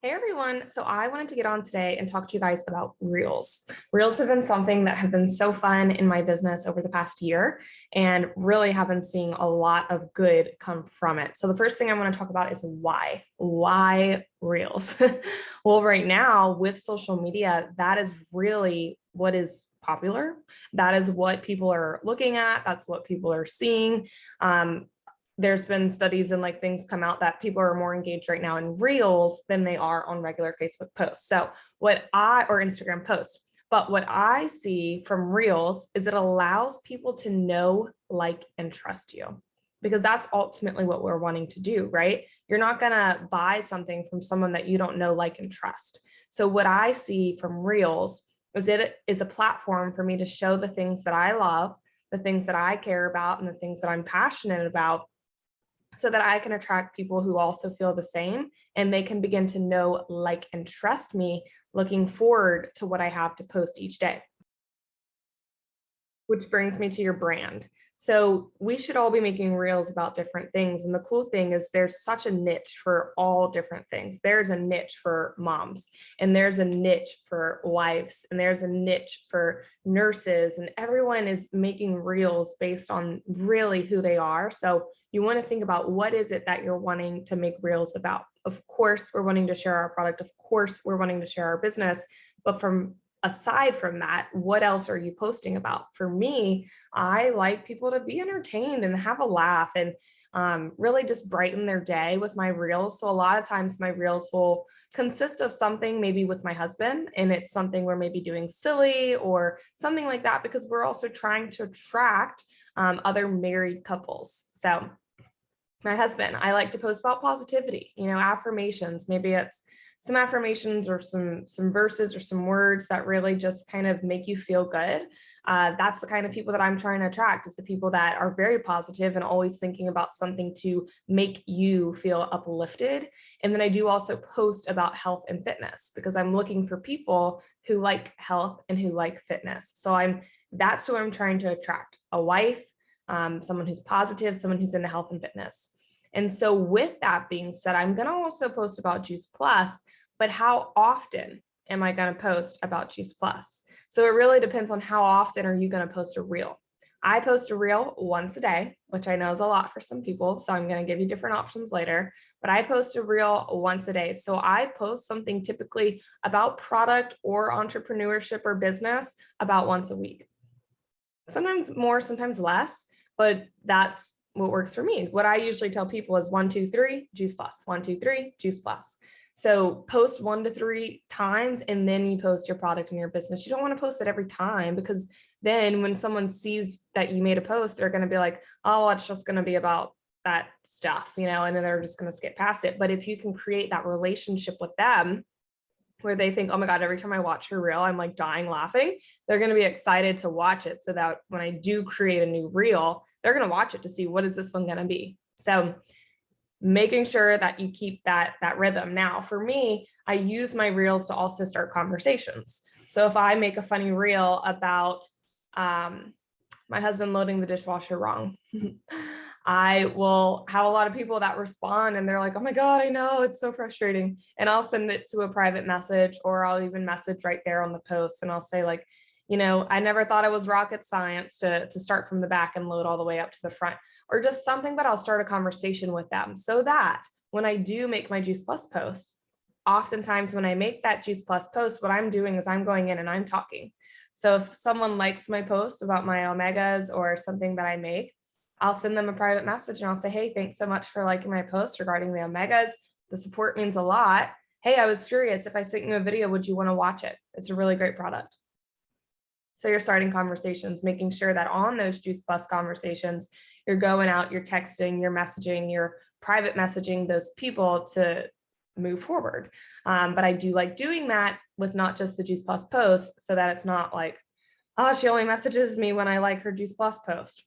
Hey everyone. So I wanted to get on today and talk to you guys about Reels. Reels have been something that have been so fun in my business over the past year and really have been seeing a lot of good come from it. So the first thing I want to talk about is why. Why Reels? Well, right now with social media, that is really what is popular. That is what people are looking at. That's what people are seeing. There's been studies and like things come out that people are more engaged right now in reels than they are on regular Facebook posts. So or Instagram posts. But what I see from reels is it allows people to know, like, and trust you because that's ultimately what we're wanting to do, right? You're not going to buy something from someone that you don't know, like, and trust. So what I see from reels is it is a platform for me to show the things that I love, the things that I care about, and the things that I'm passionate about so that I can attract people who also feel the same and they can begin to know, like, and trust me looking forward to what I have to post each day. Which brings me to your brand. So we should all be making reels about different things. And the cool thing is there's such a niche for all different things. There's a niche for moms, and there's a niche for wives, and there's a niche for nurses, and everyone is making reels based on really who they are. So you want to think about what is it that you're wanting to make reels about. Of course, we're wanting to share our product. Of course, we're wanting to share our business. But from aside from that, what else are you posting about? For me, I like people to be entertained and have a laugh and really just brighten their day with my reels. So a lot of times my reels will consist of something maybe with my husband, and it's something we're maybe doing silly or something like that because we're also trying to attract other married couples. So my husband, I like to post about positivity, affirmations. Maybe it's some affirmations or some verses or some words that really just kind of make you feel good. That's the kind of people that I'm trying to attract, is the people that are very positive and always thinking about something to make you feel uplifted. And then I do also post about health and fitness because I'm looking for people who like health and who like fitness. So that's who I'm trying to attract: a wife, someone who's positive, someone who's into health and fitness. And so with that being said, I'm going to also post about Juice Plus, but how often am I going to post about Juice Plus? So it really depends on how often are you going to post a reel. I post a reel once a day, which I know is a lot for some people. So I'm going to give you different options later, but I post a reel once a day. So I post something typically about product or entrepreneurship or business about once a week. Sometimes more, sometimes less, but that's what works for me. What I usually tell people is 1, 2, 3, Juice Plus, 1, 2, 3, Juice Plus. So post 1 to 3 times, and then you post your product and your business. You don't want to post it every time because then when someone sees that you made a post, they're going to be like, oh, it's just going to be about that stuff, and then they're just going to skip past it. But if you can create that relationship with them, where they think, oh my God, every time I watch her reel, I'm like dying laughing, they're going to be excited to watch it so that when I do create a new reel, they're going to watch it to see what is this one going to be. So making sure that you keep that rhythm. Now, for me, I use my reels to also start conversations. So if I make a funny reel about my husband loading the dishwasher wrong, I will have a lot of people that respond and they're like, oh my God, I know, it's so frustrating. And I'll send it to a private message, or I'll even message right there on the post. And I'll say like, I never thought it was rocket science to start from the back and load all the way up to the front, or just something, but I'll start a conversation with them so that when I do make my Juice Plus post, oftentimes when I make that Juice Plus post, what I'm doing is I'm going in and I'm talking. So if someone likes my post about my omegas or something that I make, I'll send them a private message and I'll say, hey, thanks so much for liking my post regarding the omegas. The support means a lot. Hey, I was curious, if I sent you a video, would you want to watch it? It's a really great product. So you're starting conversations, making sure that on those Juice Plus conversations, you're going out, you're texting, you're messaging, you're private messaging those people to move forward. But I do like doing that with not just the Juice Plus post, so that it's not like, oh, she only messages me when I like her Juice Plus post.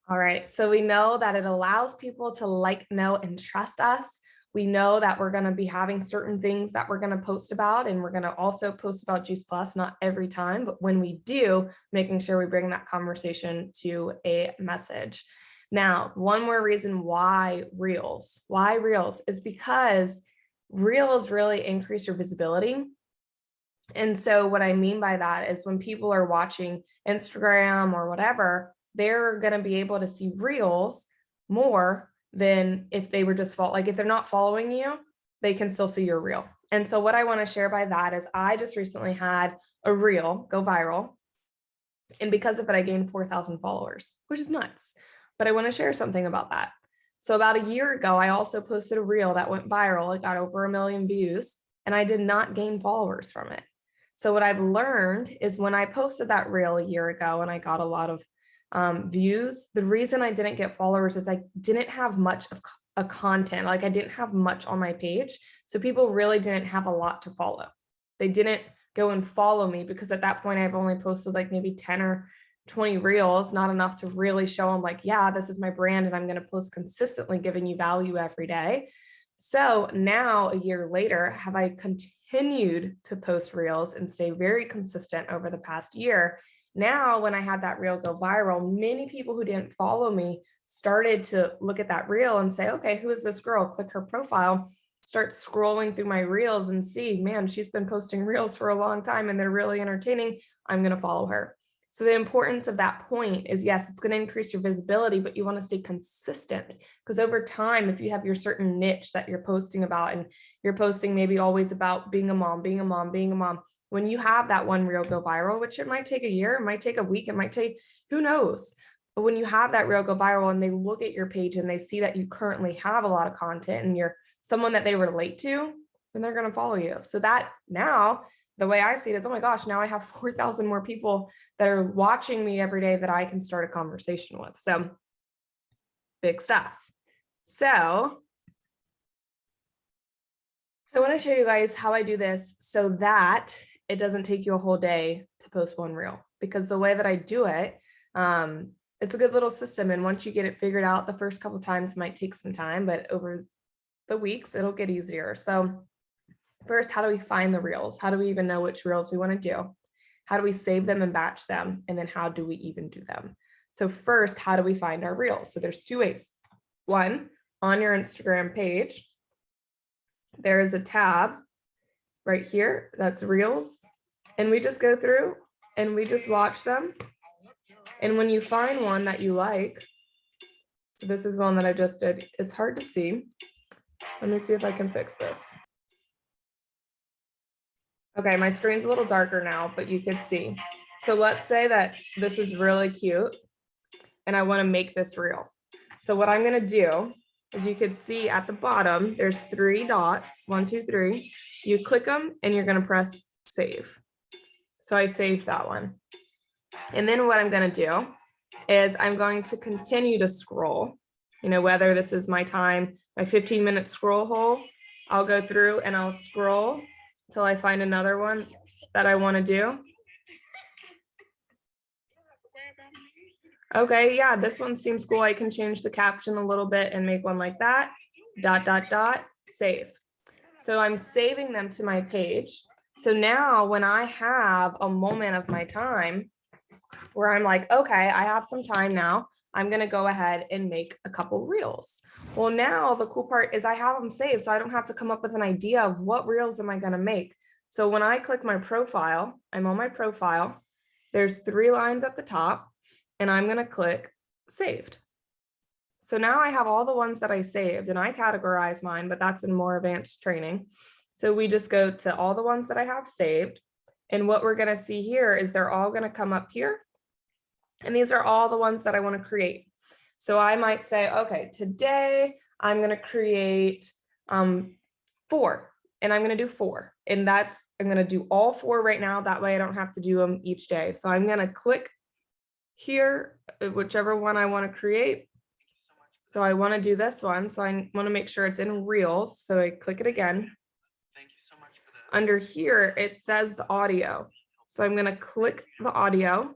All right, so we know that it allows people to like, know, and trust us. We know that we're going to be having certain things that we're going to post about, and we're going to also post about Juice Plus, not every time, but when we do, making sure we bring that conversation to a message. Now, one more reason why Reels is because Reels really increase your visibility. And so what I mean by that is when people are watching Instagram or whatever, they're going to be able to see reels more than if they were just like if they're not following you, they can still see your reel. And so what I want to share by that is I just recently had a reel go viral. And because of it, I gained 4,000 followers, which is nuts. But I want to share something about that. So about a year ago, I also posted a reel that went viral. It got over 1 million views, and I did not gain followers from it. So what I've learned is when I posted that reel a year ago and I got a lot of views, the reason I didn't get followers is I didn't have much of a content. Like I didn't have much on my page. So people really didn't have a lot to follow. They didn't go and follow me because at that point I've only posted like maybe 10 or 20 reels, not enough to really show them like, yeah, this is my brand and I'm going to post consistently giving you value every day. So now a year later, have I continued to post reels and stay very consistent over the past year. Now, when I had that reel go viral, many people who didn't follow me started to look at that reel and say, okay, who is this girl? Click her profile, start scrolling through my reels and see, man, she's been posting reels for a long time and they're really entertaining. I'm going to follow her. So the importance of that point is, yes, it's going to increase your visibility, but you want to stay consistent because over time, if you have your certain niche that you're posting about and you're posting maybe always about being a mom, being a mom, being a mom, when you have that one reel go viral, which it might take a year, it might take a week, it might take, who knows? But when you have that reel go viral and they look at your page and they see that you currently have a lot of content and you're someone that they relate to, then they're going to follow you. So that now, the way I see it is, oh my gosh, now I have 4,000 more people that are watching me every day that I can start a conversation with. So big stuff. So I want to show you guys how I do this so that it doesn't take you a whole day to post one reel, because the way that I do it, it's a good little system. And once you get it figured out, the first couple of times might take some time, but over the weeks, it'll get easier. So first, how do we find the reels? How do we even know which reels we want to do? How do we save them and batch them? And then how do we even do them? So first, how do we find our reels? So there's two ways. One, on your Instagram page, there is a tab right here that's reels. And we just go through and we just watch them. And when you find one that you like, so this is one that I just did, it's hard to see. Let me see if I can fix this. Okay, my screen's a little darker now, but you could see. So let's say that this is really cute and I want to make this reel. So what I'm going to do is, you could see at the bottom, there's 3 dots, 1, 2, 3. You click them and you're going to press save. So I saved that one. And then what I'm going to do is I'm going to continue to scroll, whether this is my time, my 15-minute scroll hole, I'll go through and I'll scroll until I find another one that I want to do. Okay, yeah, this one seems cool. I can change the caption a little bit and make one like that, ... save. So I'm saving them to my page. So now when I have a moment of my time where I'm like, okay, I have some time now, I'm going to go ahead and make a couple reels. Well, now the cool part is I have them saved, so I don't have to come up with an idea of what reels am I going to make. So when I click my profile, I'm on my profile, there's 3 lines at the top, and I'm going to click saved. So now I have all the ones that I saved, and I categorize mine, but that's in more advanced training. So we just go to all the ones that I have saved. And what we're going to see here is they're all going to come up here. And these are all the ones that I want to create. So I might say, okay, today I'm going to create 4, and I'm going to do 4. And I'm going to do all 4 right now. That way I don't have to do them each day. So I'm going to click here, whichever one I want to create. So I want to do this one. So I want to make sure it's in Reels. So I click it again. Thank you so much for this. Under here, it says the audio. So I'm going to click the audio.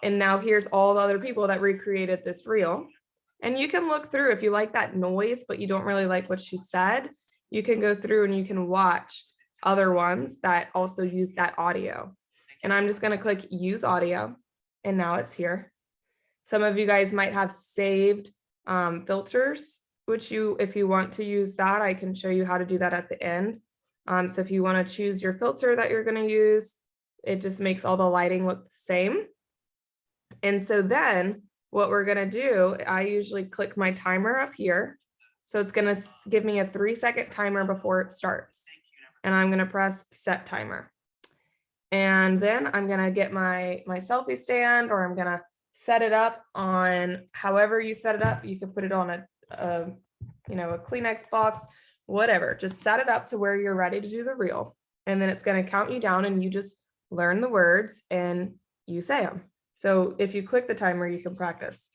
And now here's all the other people that recreated this reel. And you can look through, if you like that noise, but you don't really like what she said, you can go through and you can watch other ones that also use that audio. And I'm just going to click use audio. And now it's here. Some of you guys might have saved filters if you want to use that, I can show you how to do that at the end. So if you want to choose your filter that you're going to use, it just makes all the lighting look the same. And so then what we're going to do, I usually click my timer up here. So it's going to give me a 3-second timer before it starts. And I'm going to press set timer. And then I'm going to get my selfie stand, or I'm going to set it up on however you set it up. You can put it on a Kleenex box, whatever. Just set it up to where you're ready to do the reel. And then it's going to count you down, and you just learn the words and you say them. So if you click the timer, you can practice.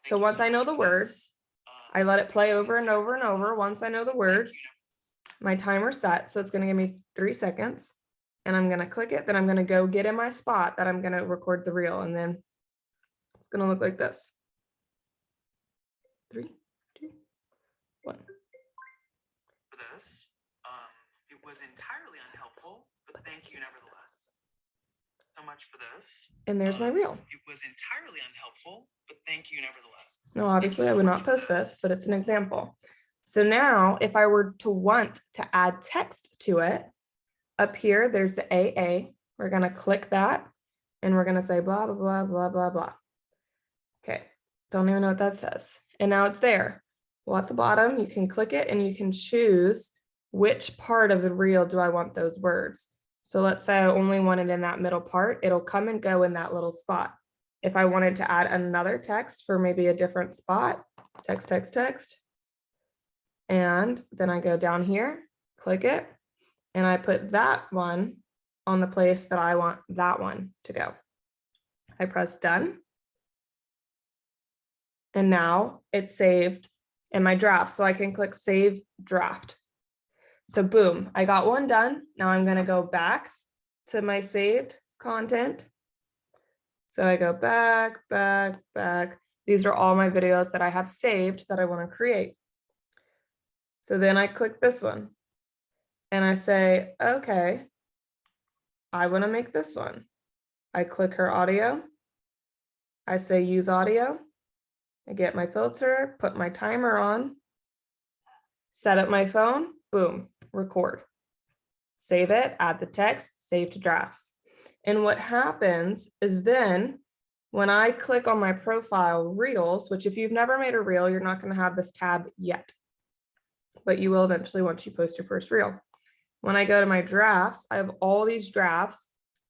So once I know the words, I let it play over and over and over. Once I know the words, my timer's set. So it's going to give me 3 seconds, and I'm going to click it. Then I'm going to go get in my spot that I'm going to record the reel. And then it's going to look like this. 3, 2, 1. For this, it was entirely unhelpful, but thank you nevertheless. So much for this. And there's my reel. It was entirely unhelpful, but thank you nevertheless. No, obviously I would not post this, but it's an example. So now if I were to want to add text to it, up here, there's the AA. We're going to click that, and we're going to say blah, blah, blah, blah, blah, blah. Okay. Don't even know what that says. And now it's there. Well, at the bottom, you can click it and you can choose which part of the reel do I want those words. So let's say I only want it in that middle part. It'll come and go in that little spot. If I wanted to add another text for maybe a different spot, text, text, text. And then I go down here, click it, and I put that one on the place that I want that one to go. I press done. And now it's saved in my draft. So I can click save draft. So boom, I got one done. Now I'm going to go back to my saved content. So I go back, back, back. These are all my videos that I have saved that I want to create. So then I click this one and I say, okay, I want to make this one. I click her audio. I say use audio. I get my filter, put my timer on, set up my phone, boom, record. Save it, add the text, save to drafts. And what happens is then when I click on my profile reels, which if you've never made a reel, you're not going to have this tab yet, but you will eventually once you post your first reel. When I go to my drafts, I have all these drafts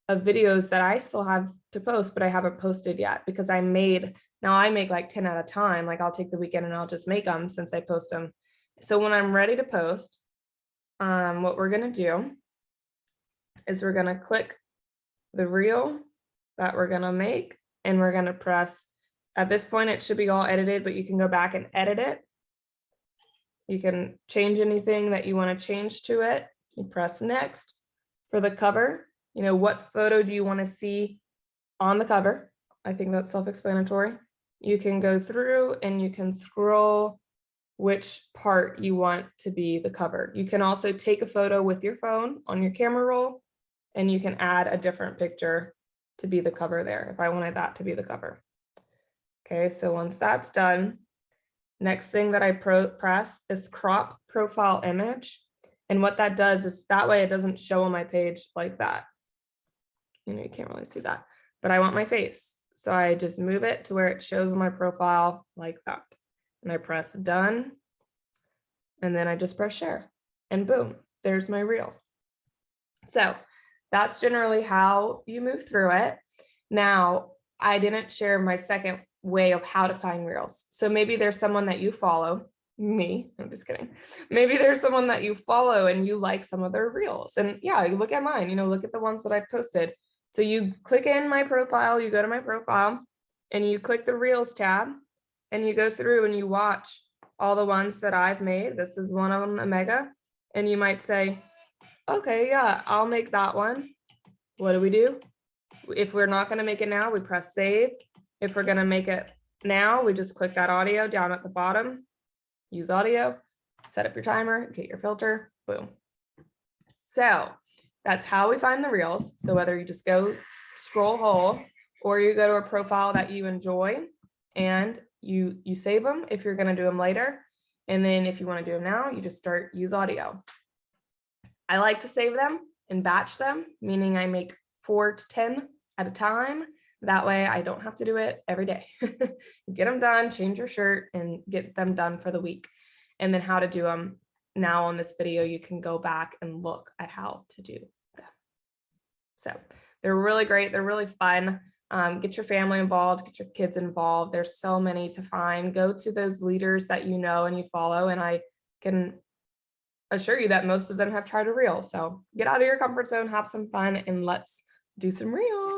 of videos that I still have to post, but I haven't posted yet because I make like 10 at a time. Like I'll take the weekend and I'll just make them since I post them. So when I'm ready to post, what we're going to do is we're going to click the reel that we're going to make, and we're going to press, at this point, it should be all edited, but you can go back and edit it. You can change anything that you want to change to it. You press next. For the cover, what photo do you want to see on the cover? I think that's self-explanatory. You can go through and you can scroll which part you want to be the cover. You can also take a photo with your phone on your camera roll, and you can add a different picture to be the cover there if I wanted that to be the cover. Okay, so once that's done, next thing that I press is crop profile image. And what that does is that way it doesn't show on my page like that. You can't really see that, but I want my face. So I just move it to where it shows my profile like that. And I press done. And then I just press share, and boom, there's my reel. So that's generally how you move through it. Now, I didn't share my second way of how to find reels. So maybe there's someone that you follow, me, I'm just kidding. Maybe there's someone that you follow and you like some of their reels. And yeah, you look at mine, look at the ones that I posted. So you click in my profile, you go to my profile, and you click the reels tab, and you go through and you watch all the ones that I've made. This is one of them, Omega. And you might say, okay, yeah, I'll make that one. What do? If we're not going to make it now, we press save. If we're going to make it now, we just click that audio down at the bottom, use audio, set up your timer, get your filter, boom. So that's how we find the reels. So whether you just go scroll whole or you go to a profile that you enjoy and you save them if you're going to do them later. And then if you want to do them now, you just use audio. I like to save them and batch them, meaning I make 4 to 10 at a time. That way I don't have to do it every day. Get them done, change your shirt, and get them done for the week. And then how to do them. Now on this video, you can go back and look at how to do them. So they're really great. They're really fun. Get your family involved, get your kids involved. There's so many to find. Go to those leaders that you know and you follow, and I can assure you that most of them have tried a reel. So get out of your comfort zone, have some fun, and let's do some reels.